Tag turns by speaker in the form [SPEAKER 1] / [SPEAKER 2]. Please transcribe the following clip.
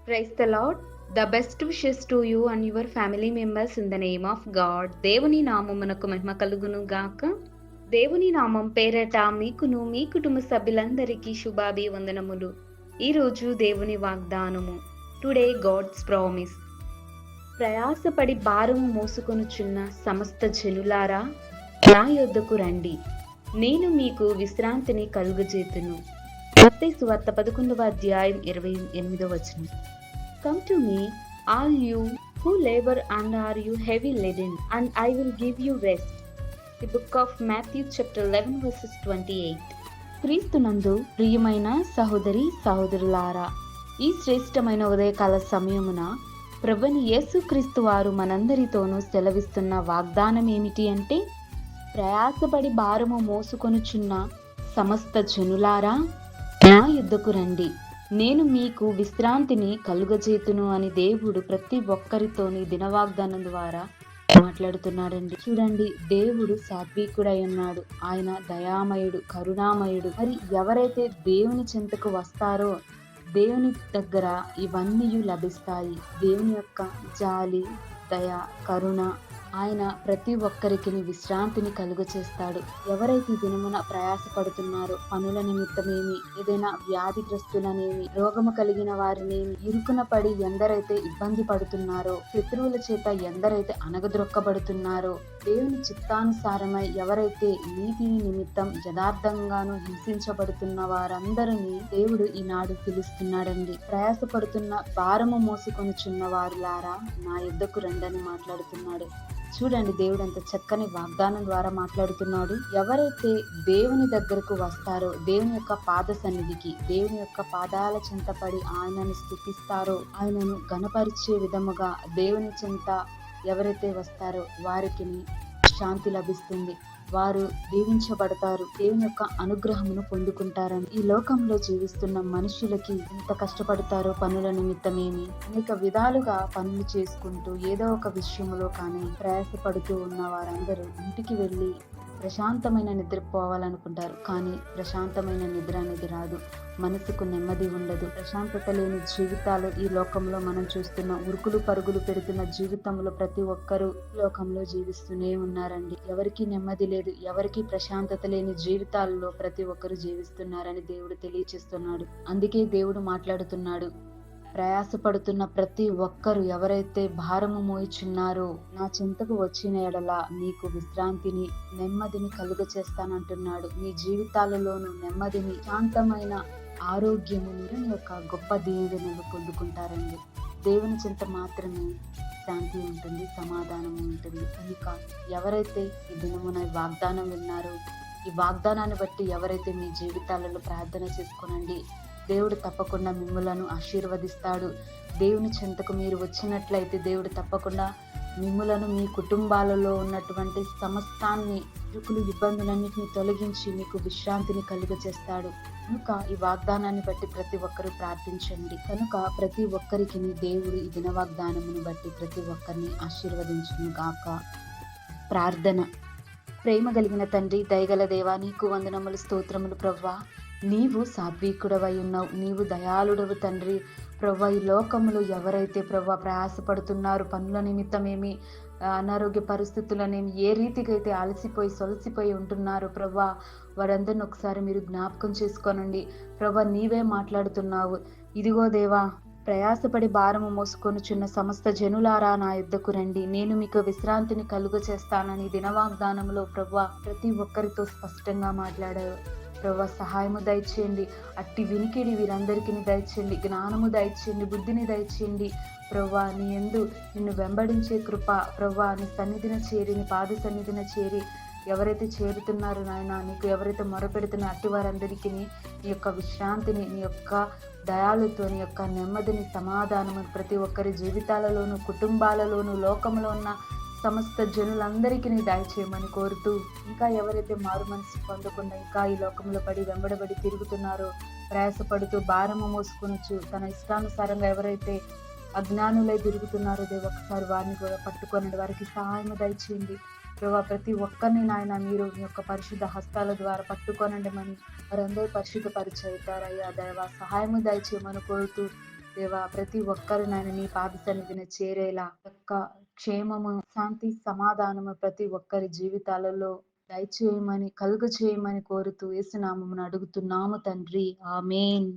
[SPEAKER 1] Praise the Lord. The best wishes to you and your family members in the name of God. దేవుని నామమునకు మహిమ కలుగును గాక. దేవుని నామం పేరట మీకును మీ కుటుంబ సభ్యులందరికీ శుభాభివందనములు. ఈరోజు దేవుని వాగ్దానము. Today God's promise. ప్రయాసపడి భారము మోసుకొనుచున్న సమస్త జనులారా నా యొద్దకు రండి, నేను మీకు విశ్రాంతిని కలుగజేతును. మత్తయి సువార్త 11వ అధ్యాయం 28వ వచనం. Come to me, all you who labor and are you heavy laden, and I will give you rest. The book of Matthew chapter 11 verses 28. క్రీస్తునందు ప్రియమైన సహోదరి సహోదరులారా, ఈ శ్రేష్టమైన ఉదయకాల సమయమున ప్రభుని యేసుక్రీస్తు వారు మనందరితోనూ సెలవిస్తున్న వాగ్దానం ఏమిటి అంటే, ప్రయాసపడి భారము మోసుకొనుచున్న సమస్త జనులారా నా యుద్ధకు రండి, నేను మీకు విశ్రాంతిని కలుగజేతును అని దేవుడు ప్రతి ఒక్కరితోని దినవాగ్దానం ద్వారా మాట్లాడుతున్నాడండి. చూడండి, దేవుడు సాత్వికుడై ఉన్నాడు, ఆయన దయామయుడు, కరుణామయుడు. మరి ఎవరైతే దేవుని చెంతకు వస్తారో దేవుని దగ్గర ఇవన్నీ లభిస్తాయి. దేవుని యొక్క జాలి, దయ, కరుణ ఆయన ప్రతి ఒక్కరికి విశ్రాంతిని కలుగచేస్తాడు. ఎవరైతే ఈ దినమున ప్రయాసపడుతున్నారో, పనుల నిమిత్తమేమి, ఏదైనా వ్యాధిగ్రస్తులనేమి, రోగము కలిగిన వారినేమి, ఇరుకున పడి ఎందరైతే ఇబ్బంది పడుతున్నారో, శత్రువుల చేత ఎందరైతే అణగద్రొక్కబడుతున్నారో, దేవుని చిత్తానుసారమై ఎవరైతే నీతి నిమిత్తం యథార్థంగాను హింసించబడుతున్న వారందరినీ దేవుడు ఈనాడు పిలుస్తున్నాడండి. ప్రయాసపడుతున్న భారము మోసుకొనుచున్న వారులారా నా యుద్ధకు రండని మాట్లాడుతున్నాడు. చూడండి, దేవుడు అంత చక్కని వాగ్దానం ద్వారా మాట్లాడుతున్నాడు. ఎవరైతే దేవుని దగ్గరకు వస్తారో, దేవుని యొక్క పాద సన్నిధికి, దేవుని యొక్క పాదాల చెంతపడి ఆయనను స్తుతిస్తారో, ఆయనను గణపరిచే విధముగా దేవుని చెంత ఎవరైతే వస్తారో వారికి శాంతి లభిస్తుంది. వారు దీవించబడతారు, దేవుని యొక్క అనుగ్రహమును పొందుకుంటారని. ఈ లోకంలో జీవిస్తున్న మనుషులకి ఎంత కష్టపడతారో పనుల నిమిత్తమేమి, అనేక విధాలుగా పనులు చేసుకుంటూ ఏదో ఒక విషయంలో కానీ ప్రయాసపడుతూ ఉన్న వారందరూ ఇంటికి వెళ్ళి ప్రశాంతమైన నిద్రపోవాలనుకుంటారు. కానీ ప్రశాంతమైన నిద్ర అనేది రాదు, మనసుకు నెమ్మది ఉండదు. ప్రశాంతత లేని జీవితాలు ఈ లోకంలో మనం చూస్తున్న ఉరుకులు పరుగులు పెడుతున్న జీవితంలో ప్రతి ఒక్కరూ లోకంలో జీవిస్తూనే ఉన్నారండి. ఎవరికి నెమ్మది లేదు, ఎవరికి ప్రశాంతత లేని జీవితాల్లో ప్రతి ఒక్కరు జీవిస్తున్నారని దేవుడు తెలియచేస్తున్నాడు. అందుకే దేవుడు మాట్లాడుతున్నాడు, ప్రయాసపడుతున్న ప్రతి ఒక్కరు ఎవరైతే భారము మోయిచున్నారో నా చెంతకు వచ్చిన ఎడల నీకు విశ్రాంతిని, నెమ్మదిని కలుగచేస్తానంటున్నాడు. మీ జీవితాలలోనూ నెమ్మదిని, శాంతమైన ఆరోగ్యమును, నీ యొక్క గొప్ప దీవెనలు పొందుకుంటారండి. దేవుని చెంత మాత్రమే శాంతి ఉంటుంది, సమాధానం ఉంటుంది. కనుక ఎవరైతే ఈ దినమున వాగ్దానం విన్నారో, ఈ వాగ్దానాన్ని బట్టి ఎవరైతే మీ జీవితాలలో ప్రార్థన చేసుకోనండి, దేవుడు తప్పకుండా మిమ్ములను ఆశీర్వదిస్తాడు. దేవుని చెంతకు మీరు వచ్చినట్లయితే దేవుడు తప్పకుండా మిమ్ములను, మీ కుటుంబాలలో ఉన్నటువంటి సమస్తాన్ని, ఇరుకులు, ఇబ్బందులన్నింటినీ తొలగించి మీకు విశ్రాంతిని కలుగజేస్తాడు. కనుక ఈ వాగ్దానాన్ని బట్టి ప్రతి ఒక్కరూ ప్రార్థించండి. కనుక ప్రతి ఒక్కరికి దేవుడు ఈ దిన వాగ్దానమును బట్టి ప్రతి ఒక్కరిని ఆశీర్వదించును గాక. ప్రార్థన. ప్రేమ కలిగిన తండ్రి, దయగల దేవా, నీకు వందనములు, స్తోత్రములు ప్రవ్వా. నీవు సాత్వికుడవై ఉన్నావు, నీవు దయాళుడవు తండ్రి. ప్రవ్వా, ఈ లోకములో ఎవరైతే ప్రవ్వా ప్రయాసపడుతున్నారు, పనుల నిమిత్తమేమి, అనారోగ్య పరిస్థితులనేమి, ఏ రీతికైతే అలసిపోయి సొలసిపోయి ఉంటున్నారు ప్రవ్వా, వారందరిని ఒకసారి మీరు జ్ఞాపకం చేసుకోనండి. ప్రవ్వా, నీవే మాట్లాడుతున్నావు. ఇదిగో దేవా, ప్రయాసపడి భారము మోసుకొనుచున్న సమస్త జనులారా నా యుద్ధకు రండి, నేను మీకు విశ్రాంతిని కలుగచేస్తానని దినవాగ్దానంలో ప్రవ్వా ప్రతి ఒక్కరితో స్పష్టంగా మాట్లాడారు. ప్రవ్వా, సహాయము దయచేయండి, అట్టి వినికిడి వీరందరికీ దయచేయండి, జ్ఞానము దయచేయండి, బుద్ధిని దయచేయండి. ప్రవ్వా, నీ యందు నిన్ను వెంబడించే కృప ప్రవ్వా, నీ సన్నిధిన చేరి, నీ పాద సన్నిధిన చేరి ఎవరైతే చేరుతున్నారో నాయన, నీకు ఎవరైతే మొరపెడుతున్న అట్టి వారందరికీ నీ యొక్క విశ్రాంతిని, నీ యొక్క దయాళుతో, నీ యొక్క నెమ్మదిని, సమాధానము ప్రతి ఒక్కరి జీవితాలలోనూ, కుటుంబాలలోనూ, లోకంలో ఉన్న సమస్త జనులందరికీ దయచేయమని కోరుతూ, ఇంకా ఎవరైతే మారు మనసు పొందకుండా ఇంకా ఈ లోకంలో పడి వెంబడబడి తిరుగుతున్నారో, ప్రయాసపడుతూ భారము మోసుకొనొచ్చు తన ఇష్టానుసారంగా ఎవరైతే అజ్ఞానులై తిరుగుతున్నారో దేవ, ఒకసారి వారిని కూడా పట్టుకొని వారికి సహాయం దయచేయండి. ప్రభా, ప్రతి ఒక్కరిని నాయన మీరు మీ యొక్క పరిశుద్ధ హస్తాల ద్వారా పట్టుకొనండి. వారందరూ పరిశుద్ధ పరిచయితారయ్యా. దైవ సహాయము దయచేయమని కోరుతూ దేవా! ప్రతి ఒక్కరు నాయన నీ పాద సన్నిధిన చేరేలా యొక్క క్షేమము, శాంతి, సమాధానము ప్రతి ఒక్కరి జీవితాలలో దయచేయమని, కలుగచేయమని కోరుతూ యేసునామమున అడుగుతున్నాము తండ్రి. ఆమేన్.